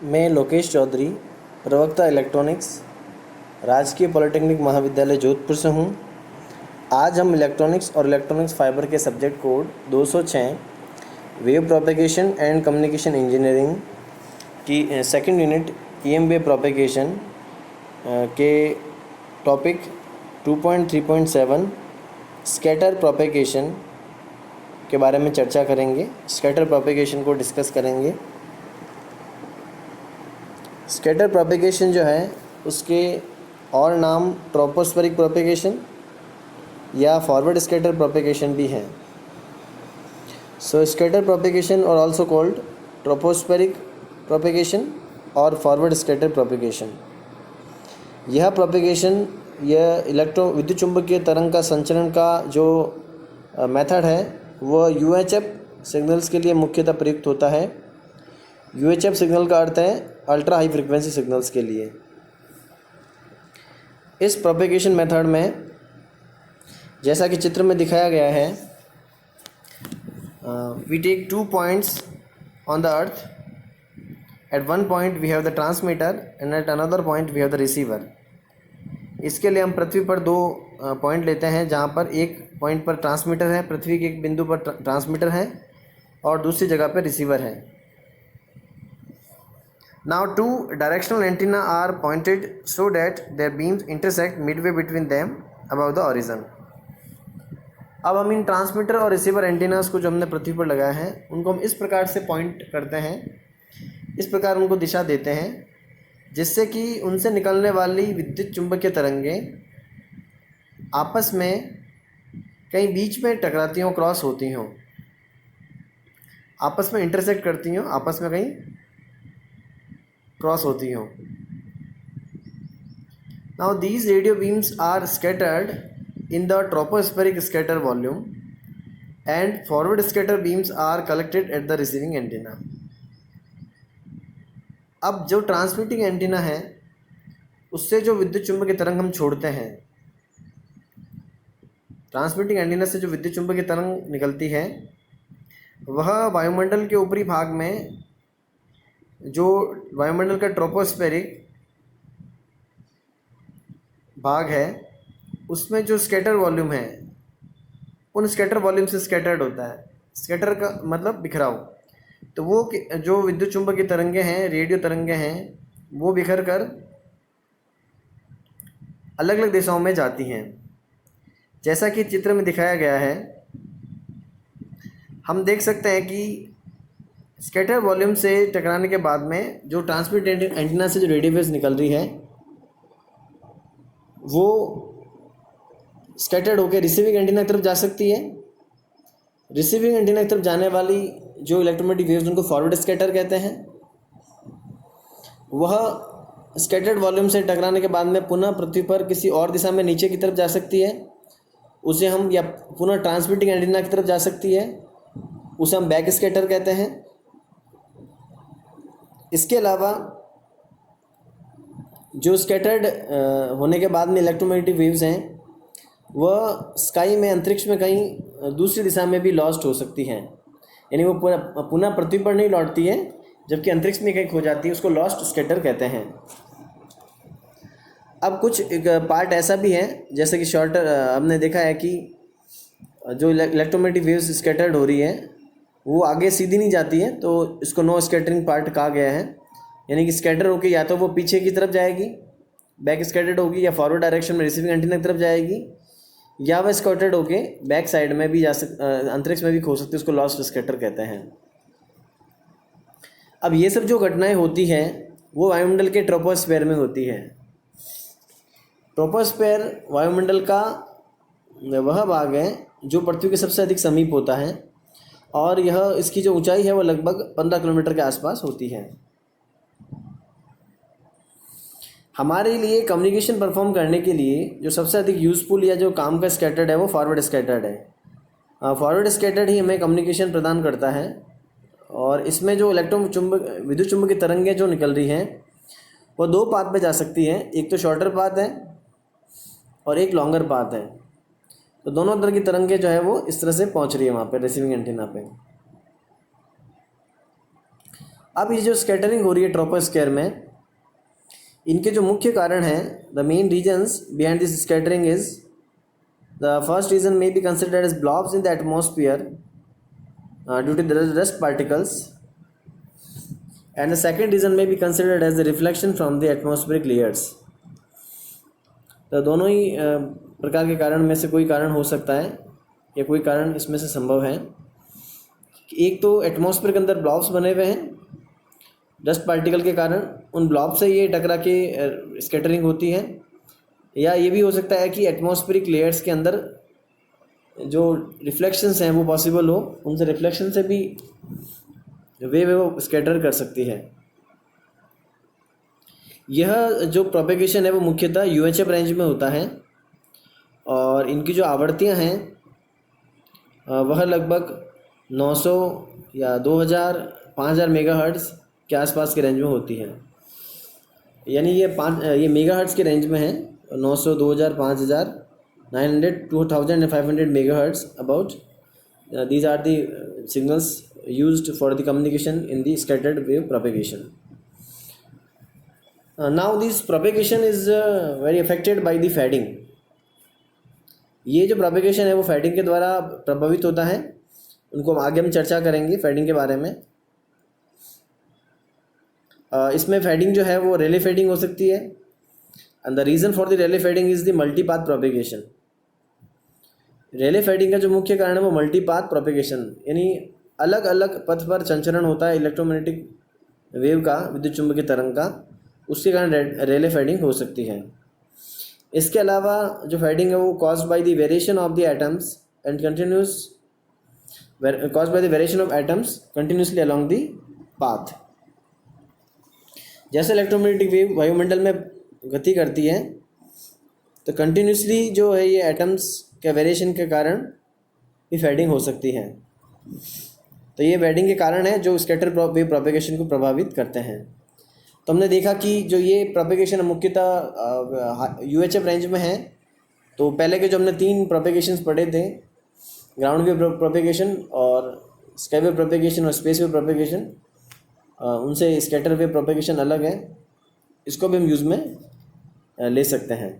मैं लोकेश चौधरी, प्रवक्ता इलेक्ट्रॉनिक्स, राजकीय पॉलिटेक्निक महाविद्यालय जोधपुर से हूँ। आज हम इलेक्ट्रॉनिक्स और इलेक्ट्रॉनिक्स फाइबर के subject code 206 wave propagation and communication engineering की second unit EM wave propagation के टॉपिक 2.3.7 स्कैटर प्रोपेगेशन के बारे में चर्चा करेंगे। स्कैटर प्रोपेगेशन को डिस्कस करेंगे। स्कैटर प्रोपेगेशन जो है उसके और नाम ट्रोपोस्फेरिक प्रोपेगेशन या फॉरवर्ड स्कैटर प्रोपेगेशन भी हैं। सो स्कैटर प्रोपेगेशन और आल्सो कॉल्ड ट्रोपोस्फेरिक प्रोपेगेशन और फॉरवर्ड स्कैटर प्रोपेगेशन। यह प्रोपेगेशन यह विद्युत चुम्बकीय तरंग का संचरण का जो मेथड है वह UHF सिग्नल्स के लिए मुख्यतः प्रयुक्त होता है। UHF सिग्नल का अर्थ है अल्ट्रा हाई फ्रिक्वेंसी सिग्नल्स के लिए। इस प्रोपेगेशन मेथड में जैसा कि चित्र में दिखाया गया है, we take 2 points on the earth. At one point we have the transmitter and at another point we have the receiver. इसके लिए हम पृथ्वी पर 2 पॉइंट लेते हैं, जहाँ पर एक पॉइंट पर ट्रांसमीटर है, पृथ्वी के एक बिंदु पर ट्रांसमीटर है और दूसरी जगह पर रिसीवर है। Now 2 directional antenna are pointed so that their beams intersect midway between them above the horizon। अब हम इन ट्रांसमीटर और रिसीवर एंटीनास को जो हमने पृथ्वी पर लगाया है उनको हम इस प्रकार से पॉइंट करते हैं, इस प्रकार उनको दिशा देते हैं जिससे कि उनसे निकलने वाली विद्युत चुम्बकीय तरंगें आपस में कहीं बीच में टकराती हों, क्रॉस होती हों, आपस में इंटरसेक्ट करती हों, आपस में कहीं क्रॉस होती हों। Now these radio beams are scattered in the tropospheric scatter volume and forward scatter beams are collected at the receiving antenna। अब जो ट्रांसमिटिंग एंटीना है उससे जो विद्युत चुम्बकीय तरंग हम छोड़ते हैं, ट्रांसमिटिंग एंटीना से जो विद्युत चुम्बकीय तरंग निकलती है वह वायुमंडल के ऊपरी भाग में, जो वायुमंडल का ट्रोपोस्फेरिक भाग है उसमें जो स्कैटर वॉल्यूम है उन स्कैटर वॉल्यूम से स्कैटर्ड होता है। स्कैटर का मतलब बिखराव। तो वो जो विद्युत चुम्बकीय तरंगें हैं, रेडियो तरंगें हैं, वो बिखर कर अलग अलग दिशाओं में जाती हैं। जैसा कि चित्र में दिखाया गया है, हम देख सकते हैं कि स्कैटर वॉल्यूम से टकराने के बाद में जो ट्रांसमिट एंटीना से जो रेडियो वेव्स निकल रही है वो स्कैटर्ड होकर रिसीविंग एंटीना की तरफ जा सकती है। रिसीविंग एंटीना की तरफ जाने वाली जो इलेक्ट्रोमैग्नेटिक वेव्स उनको फॉरवर्ड स्कैटर कहते हैं। वह स्कैटर्ड वॉल्यूम से टकराने के बाद में पुनः पृथ्वी पर किसी और दिशा में नीचे की तरफ जा सकती है, उसे हम, या पुनः ट्रांसमिटिंग एंटीना की तरफ जा सकती है, उसे हम बैक स्कैटर कहते हैं। इसके अलावा जो स्कैटर्ड होने के बाद में इलेक्ट्रोमैग्नेटिक वेव्स हैं वह स्काई में, अंतरिक्ष में कहीं दूसरी दिशा में भी लॉस्ट हो सकती हैं, यानी वो पुनः पृथ्वी पर नहीं लौटती है जबकि अंतरिक्ष में कहीं खो जाती है, उसको लॉस्ट स्कैटर कहते हैं। अब कुछ एक पार्ट ऐसा भी है, जैसे कि शॉर्टर हमने देखा है कि जो इलेक्ट्रोमैग्नेटिक वेव्स स्कैटर्ड हो रही है वो आगे सीधी नहीं जाती है, तो इसको नो स्कैटरिंग पार्ट कहा गया है। यानी कि स्कैटर होकर या तो वो पीछे की तरफ जाएगी, बैक स्कैटर्ड होगी, या फॉरवर्ड डायरेक्शन में रिसीविंग एंटीना की तरफ जाएगी, या वह स्कैटर्ड होके बैक साइड में भी अंतरिक्ष में भी खो सकती है, उसको लॉस्ट स्कैटर कहते हैं। अब ये सब जो घटनाएं होती हैं वो वायुमंडल के ट्रोपोस्फेयर में होती है। ट्रोपोस्फेयर वायुमंडल का वह भाग है जो पृथ्वी के सबसे अधिक समीप होता है और यह, इसकी जो ऊंचाई है वो लगभग 15 किलोमीटर के आसपास होती है। हमारे लिए कम्युनिकेशन परफॉर्म करने के लिए जो सबसे अधिक यूज़फुल या जो काम का स्कैटर्ड है वो फॉरवर्ड स्कैटर्ड है। फॉरवर्ड स्कैटर्ड ही हमें कम्युनिकेशन प्रदान करता है और इसमें जो विद्युत चुम्बकीय तरंगें जो निकल रही हैं वो 2 पाथ पे जा सकती हैं। एक तो शॉर्टर पाथ है और एक लॉन्गर पाथ है। तो दोनों तरह की तरंगें जो है वो इस तरह से पहुंच रही है वहाँ पे रिसीविंग एंटीना पे। अब ये जो स्कैटरिंग हो रही है ट्रोपोस्फेयर में, इनके जो मुख्य कारण हैं, the main reasons behind this scattering is, the first reason may be considered as blobs in the atmosphere due to the dust particles, and the second reason may be considered as the reflection from the atmospheric layers. तो दोनों ही प्रकार के कारण में से कोई कारण हो सकता है या कोई कारण इसमें से संभव है। एक तो एटमॉस्फेयर के अंदर ब्लॉब्स बने हुए हैं डस्ट पार्टिकल के कारण, उन ब्लॉब से ये टकरा के स्कैटरिंग होती है, या ये भी हो सकता है कि एटमॉस्फेरिक लेयर्स के अंदर जो रिफ्लेक्शंस हैं वो पॉसिबल हो, उनसे रिफ्लेक्शन से भी वेव वो स्कैटर कर सकती है। यह जो प्रोपेगेशन है वो मुख्यतः यूएचएफ रेंज में होता है, और इनकी जो आवृत्तियां हैं वह लगभग 900 या 2000 5000 मेगाहर्ट्ज़ के आसपास के रेंज में होती है। यानी ये मेगाहर्ट्ज़ के रेंज में है, 900 2000 5000 900 2500 megahertz about, these are the signals used for the communication in the scattered wave propagation. Now this propagation is very affected by the fading. ये जो propagation है वो fading के द्वारा प्रभावित होता है, उनको आगे हम चर्चा करेंगे fading के बारे में। इसमें fading जो है वो relay fading हो सकती है, and the reason for the relay fading is the multipath propagation. Rayleigh fading का जो मुख्य कारण है वो मल्टीपाथ प्रोपेगेशन, यानी अलग अलग पथ पर संचरण होता है इलेक्ट्रोमैग्नेटिक वेव का, विद्युत चुंबकीय तरंग का, उसके कारण रेले फेडिंग हो सकती है। इसके अलावा जो फेडिंग है वो caused by the variation of the atoms and caused by the variation of atoms continuously along the path. जैसे इलेक्ट्रोमैग्नेटिक वेव वायुमंडल में गति करती है, तो कंटिन्यूसली जो है ये एटम्स के वेरिएशन के कारण भी फेडिंग हो सकती है। तो ये फेडिंग के कारण है जो स्कैटर वेव प्रोपेगेशन को प्रभावित करते हैं। तो हमने देखा कि जो ये प्रोपेगेशन मुख्यतः यूएचएफ रेंज में है। तो पहले के जो हमने 3 प्रोपेगेशंस पढ़े थे, ग्राउंड वेव प्रोपेगेशन और स्काई वेव प्रोपेगेशन और स्पेस वेव प्रोपेगेशन, उनसे स्कैटर वेव प्रोपेगेशन अलग है, इसको भी हम यूज़ में ले सकते हैं।